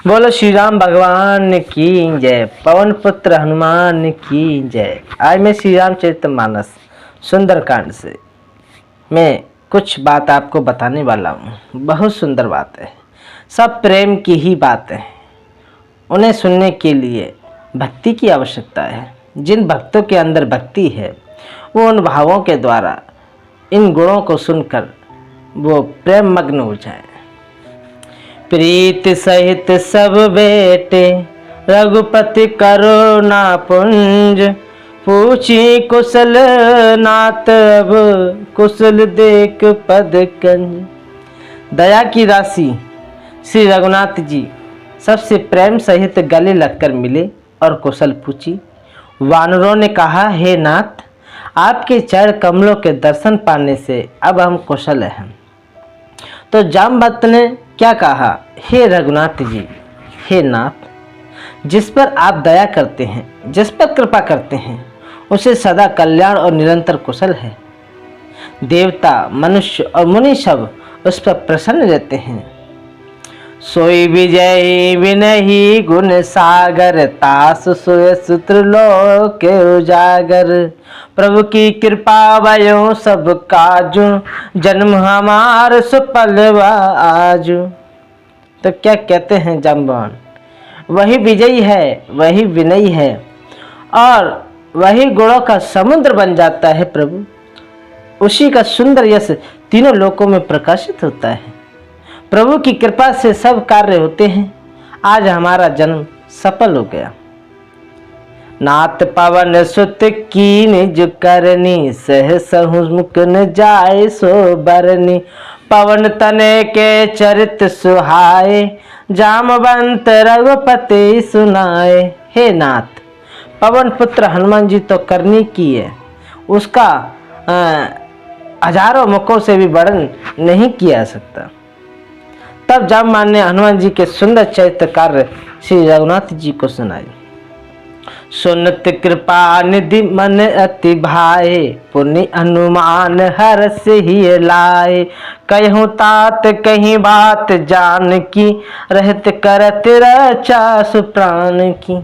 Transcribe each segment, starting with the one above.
बोलो श्री राम भगवान की जय, पवन पुत्र हनुमान की जय। आज मैं श्री रामचरितमानस सुंदरकांड से मैं कुछ बात आपको बताने वाला हूँ। बहुत सुंदर बात है, सब प्रेम की ही बात है। उन्हें सुनने के लिए भक्ति की आवश्यकता है। जिन भक्तों के अंदर भक्ति है वो उन भावों के द्वारा इन गुणों को सुनकर वो प्रेम मग्न हो जाए। प्रीत सहित सब बेटे रघुपति करुणा पुंज, पूछी कुशल नाथ अब कुशल देख पद कंज। दया की राशि श्री रघुनाथ जी सबसे प्रेम सहित गले लगकर मिले और कुशल पूछी। वानरों ने कहा, हे नाथ, आपके चरण कमलों के दर्शन पाने से अब हम कुशल हैं। तो जामवंत ने क्या कहा, हे रघुनाथ जी, हे नाथ, जिस पर आप दया करते हैं, जिस पर कृपा करते हैं, उसे सदा कल्याण और निरंतर कुशल है। देवता, मनुष्य और मुनि सब उस पर प्रसन्न रहते हैं। सोई विजय विनही गुण सागर, तास सोय सूत्र लोक उजागर। प्रभु की कृपा भयो सब काजू, जन्म हमार सुफल आजू। तो क्या कहते हैं जाम्बवान, वही विजयी है, वही विनयी है और वही गुणों का समुद्र बन जाता है। प्रभु उसी का सुंदर यश तीनों लोकों में प्रकाशित होता है। प्रभु की कृपा से सब कार्य होते हैं। आज हमारा जन्म सफल हो गया। नाथ पवन सुत की निज करनी, सह सहुमुख न जाए सो बरनी। पवन तने के चरित सुहाए, जामवंत रघुपति सुनाए। हे नाथ, पवन पुत्र हनुमान जी तो करनी की है, उसका हजारों मुखों से भी वर्णन नहीं किया जा सकता। तब जामवान ने हनुमान जी के सुंदर चरित्र कार्य श्री रघुनाथ जी को सुनाए। सुनत कृपा निधि मन अति भाए, पुण्य हनुमान हर्ष ही लाए। कहूँ तात कहीं बात जान की, रहत करत रचा सुप्राण की।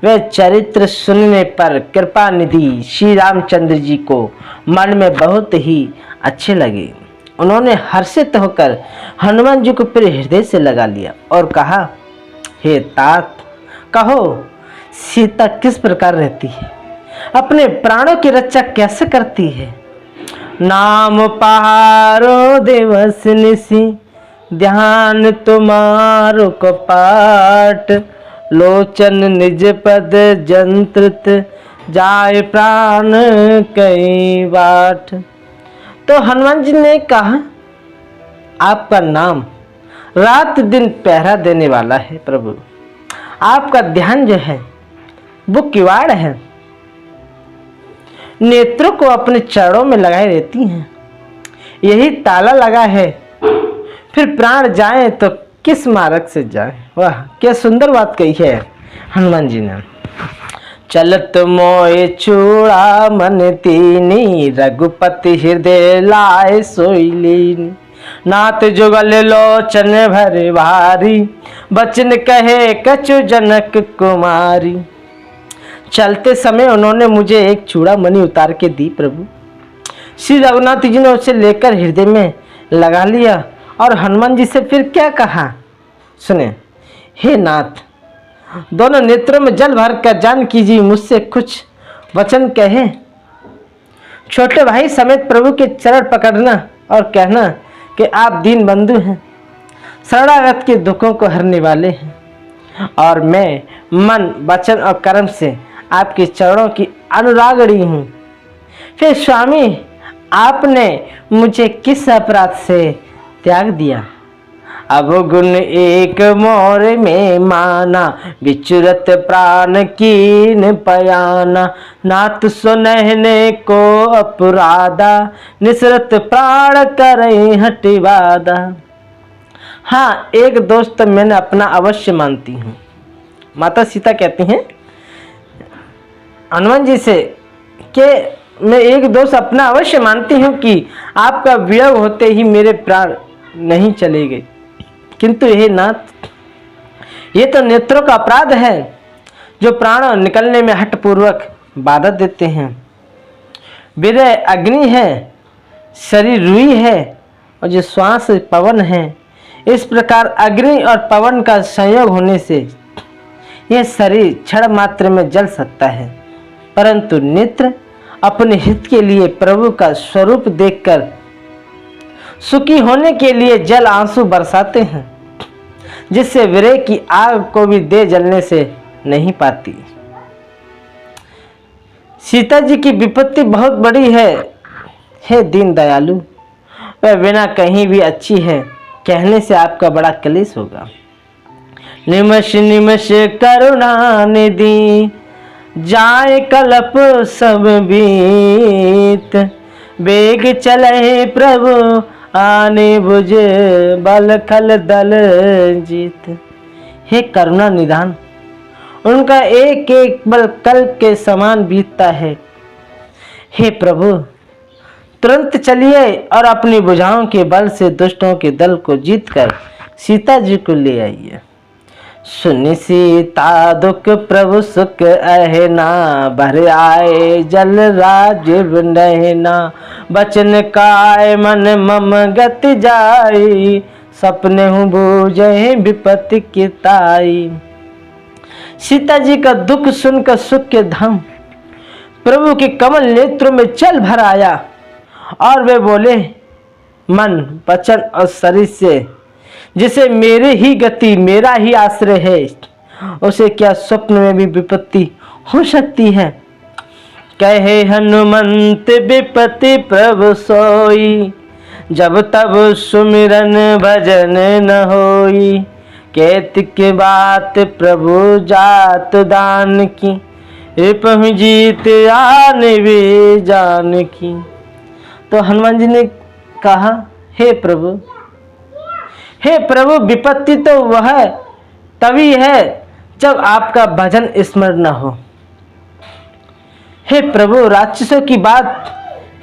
वे चरित्र सुनने पर कृपा निधि श्री रामचंद्र जी को मन में बहुत ही अच्छे लगे। उन्होंने हर्षित होकर हनुमान जी को फिर हृदय से लगा लिया और कहा, हे तात, कहो सीता किस प्रकार रहती है, अपने प्राणों की रक्षा कैसे करती है। नाम पहारो दिवस निसी, ध्यान तुम्हारो कपाट। लोचन निज पद जंत्रित, जाए प्राण कई बाट। तो हनुमान जी ने कहा, आपका नाम रात दिन पहरा देने वाला है। प्रभु आपका ध्यान जो है वो किवाड़ है, नेत्रों को अपने चरणों में लगाए रहती हैं। यही ताला लगा है, फिर प्राण जाए तो किस मार्ग से जाए। वाह, क्या सुंदर बात कही है हनुमान जी ने। चलत मोए चूड़ा मन तीनी, रघुपति हृदय लाए सोईलीनी। नाथ जुगल लोचन भर भारी, बचन कहे कछु जनक कुमारी। चलते समय उन्होंने मुझे एक चूड़ा मणि उतार के दी। प्रभु श्री रघुनाथ जी ने उसे लेकर हृदय में लगा लिया और हनुमान जी से फिर क्या कहा, सुने। हे नाथ, दोनों नेत्रों में जल भर कर जान कीजिए, मुझसे कुछ वचन कहे। छोटे भाई समेत प्रभु के चरण पकड़ना और कहना कि आप दीन बंधु हैं, शरणागत के दुखों को हरने वाले हैं, और मैं मन वचन और कर्म से आपके चरणों की अनुरागणी हूँ। फिर स्वामी, आपने मुझे किस अपराध से त्याग दिया। अब गुण एक मोर में माना, विचरत प्राण कीन पयाना। नाथ सुनहने को अपराधा, निसरत प्राण करे हटिवादा। हाँ, एक दोस्त मैंने अपना अवश्य मानती हूँ। माता सीता कहती हैं हनुमान जी से कि मैं एक दोस्त अपना अवश्य मानती हूँ कि आपका वियोग होते ही मेरे प्राण नहीं चले गए, किंतु हे नाथ, ये तो नेत्रों का अपराध है जो प्राण निकलने में हठपूर्वक बाधा देते हैं। विरह अग्नि है, शरीर रुई है और जो श्वास पवन है। इस प्रकार अग्नि और पवन का संयोग होने से यह शरीर क्षण मात्र में जल सकता है, परंतु नेत्र अपने हित के लिए प्रभु का स्वरूप देखकर सुखी होने के लिए जल आंसू बरसाते हैं, जिससे विरह की आग को भी दे जलने से नहीं पाती। सीता जी की विपत्ति बहुत बड़ी है, हे दीन दयालु, वह बिना कहीं भी अच्छी है कहने से आपका बड़ा क्लेश होगा। निमष निमष करुणा निधि जाए कल्प सब बीत, बेग चले प्रभु आने बुझ बल खल दल जीत। हे करुणा निधान, उनका एक एक बल कल्प के समान बीतता है। हे प्रभु, तुरंत चलिए और अपनी भुजाओं के बल से दुष्टों के दल को जीतकर सीता जी को ले आइए। सुनि सीता दुख प्रभु सुख अहना, भर आए जल राजीव नैना। बचन काय मन मम गति जाई, सपने हूँ बूझे विपत्ति की ताई। सीता जी का दुख सुनकर सुख के धाम प्रभु के कमल नेत्रों में जल भर आया और वे बोले, मन वचन और शरीर से जिसे मेरे ही गति मेरा ही आश्रय है, उसे क्या स्वप्न में भी विपत्ति हो सकती है। कहे हनुमंत विपत्ति प्रभु सोई, जब तब सुमिरन भजन न होई। कहत के बात प्रभु जात दान की, रिपम जीत आन वे जान की। तो हनुमान जी ने कहा, हे प्रभु, हे प्रभु, विपत्ति तो वह तभी है जब आपका भजन स्मरण न हो। हे प्रभु, राक्षसों की बात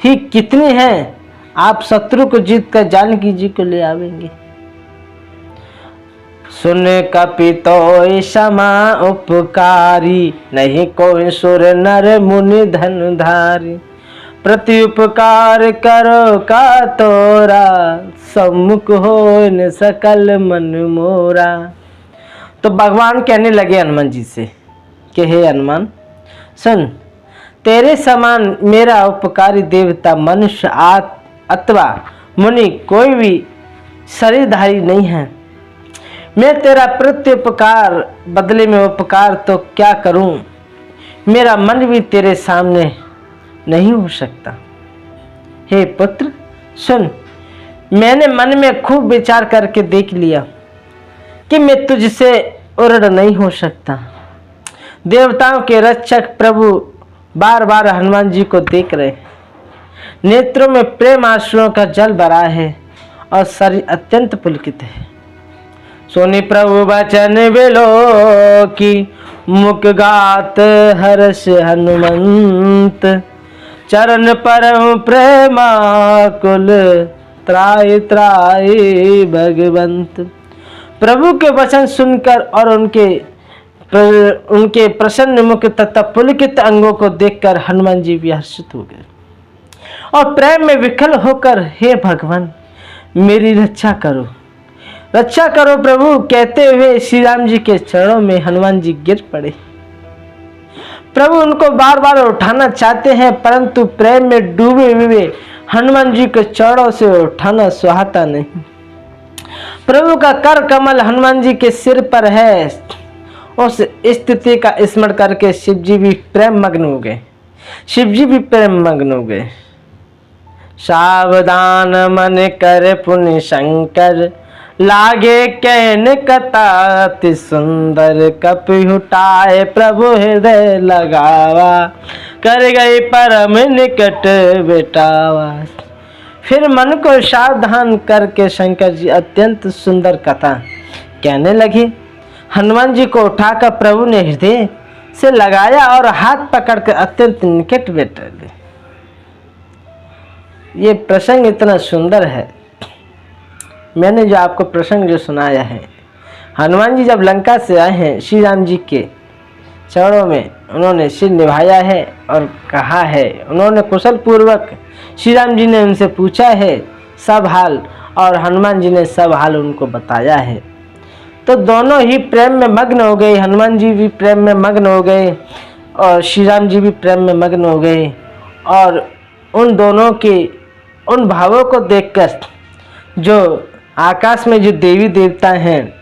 ही कितनी है, आप शत्रु को जीत कर जानकी जी को ले आवेंगे। सुन कपितो क्षमा उपकारी, नहीं कोई सुर नर मुनि धनुधारी। प्रति उपकार करो का तोरा, सम्मुख हो न सकल मन मोरा। तो भगवान कहने लगे हनुमान जी से कि हे हनुमान, सुन, तेरे समान मेरा उपकारी देवता मनुष्य अथवा मुनि कोई भी शरीरधारी नहीं है। मैं तेरा प्रत्युपकार बदले में उपकार तो क्या करूं, मेरा मन भी तेरे सामने नहीं हो सकता। हे पुत्र सुन, मैंने मन में खूब विचार करके देख लिया कि मैं तुझसे उड़ नहीं हो सकता। देवताओं के रक्षक प्रभु बार बार हनुमान जी को देख रहे, नेत्रों में प्रेम आंसुओं का जल भरा है और शरीर अत्यंत पुलकित है। सोनी प्रभु वचन बिलो की, मुख गात हर्ष हनुमंत। चरण परम प्रेमाकुल, त्राय त्राय भगवंत। प्रभु के वचन सुनकर और उनके प्रसन्न मुख तथा पुलकित अंगों को देखकर हनुमान जी भी हर्षित हो गए और प्रेम में विकल होकर, हे भगवान, मेरी रक्षा करो, रक्षा करो प्रभु कहते हुए श्री राम जी के चरणों में हनुमान जी गिर पड़े। प्रभु उनको बार बार उठाना चाहते हैं, परंतु प्रेम में डूबे हुए हनुमान जी के चरणों से उठाना सुहाता नहीं। प्रभु का कर कमल हनुमान जी के सिर पर है। उस स्थिति का स्मरण करके शिव जी भी प्रेम मग्न हो गए, शिव जी भी प्रेम मग्न हो गए। सावधान मन कर पुण्य शंकर, लागे कहन कथा अति सुंदर। कपि उठाए प्रभु हृदय लगावा, कर गई परम निकट बेटावा। फिर मन को सावधान करके शंकर जी अत्यंत सुंदर कथा कहने लगे। हनुमान जी को उठाकर प्रभु ने हृदय से लगाया और हाथ पकड़कर अत्यंत निकट बैठे। ये प्रसंग इतना सुंदर है। मैंने जो आपको प्रसंग जो सुनाया है, हनुमान जी जब लंका से आए हैं, श्री राम जी के चरणों में उन्होंने सिर निभाया है और कहा है, उन्होंने कुशल पूर्वक श्री राम जी ने उनसे पूछा है सब हाल, और हनुमान जी ने सब हाल उनको बताया है। तो दोनों ही प्रेम में मग्न हो गए, हनुमान जी भी प्रेम में मग्न हो गए और श्री राम जी भी प्रेम में मग्न हो गए। और उन दोनों के उन भावों को देखकर जो आकाश में जो देवी देवता हैं,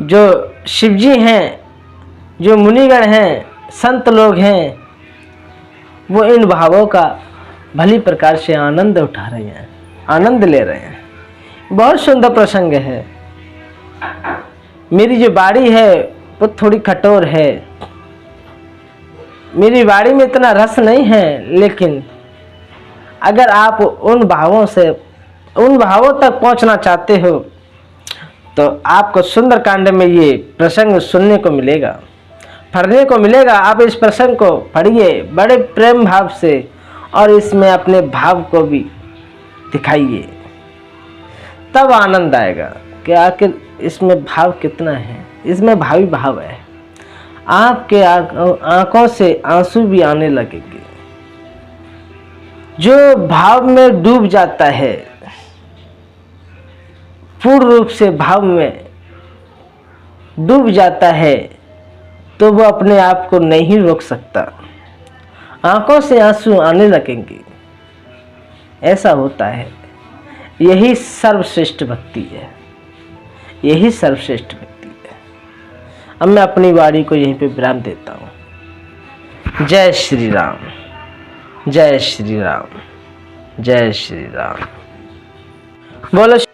जो शिव जी हैं, जो मुनिगण हैं, संत लोग हैं, वो इन भावों का भली प्रकार से आनंद उठा रहे हैं, आनंद ले रहे हैं। बहुत सुंदर प्रसंग है। मेरी जो बाड़ी है वो थोड़ी कठोर है, मेरी बाड़ी में इतना रस नहीं है, लेकिन अगर आप उन भावों तक पहुंचना चाहते हो तो आपको सुंदरकांड में ये प्रसंग सुनने को मिलेगा, पढ़ने को मिलेगा। आप इस प्रसंग को पढ़िए बड़े प्रेम भाव से और इसमें अपने भाव को भी दिखाइए, तब आनंद आएगा कि आखिर इसमें भाव कितना है, इसमें भावी भाव है। आपके आंखों से आंसू भी आने लगेंगे। जो भाव में डूब जाता है, पूर्ण रूप से भाव में डूब जाता है, तो वो अपने आप को नहीं रोक सकता, आंखों से आंसू आने लगेंगे। ऐसा होता है। यही सर्वश्रेष्ठ भक्ति है, यही सर्वश्रेष्ठ भक्ति है। अब मैं अपनी वाणी को यहीं पे विराम देता हूँ। जय श्री राम, जय श्री राम, जय श्री राम। बोलो।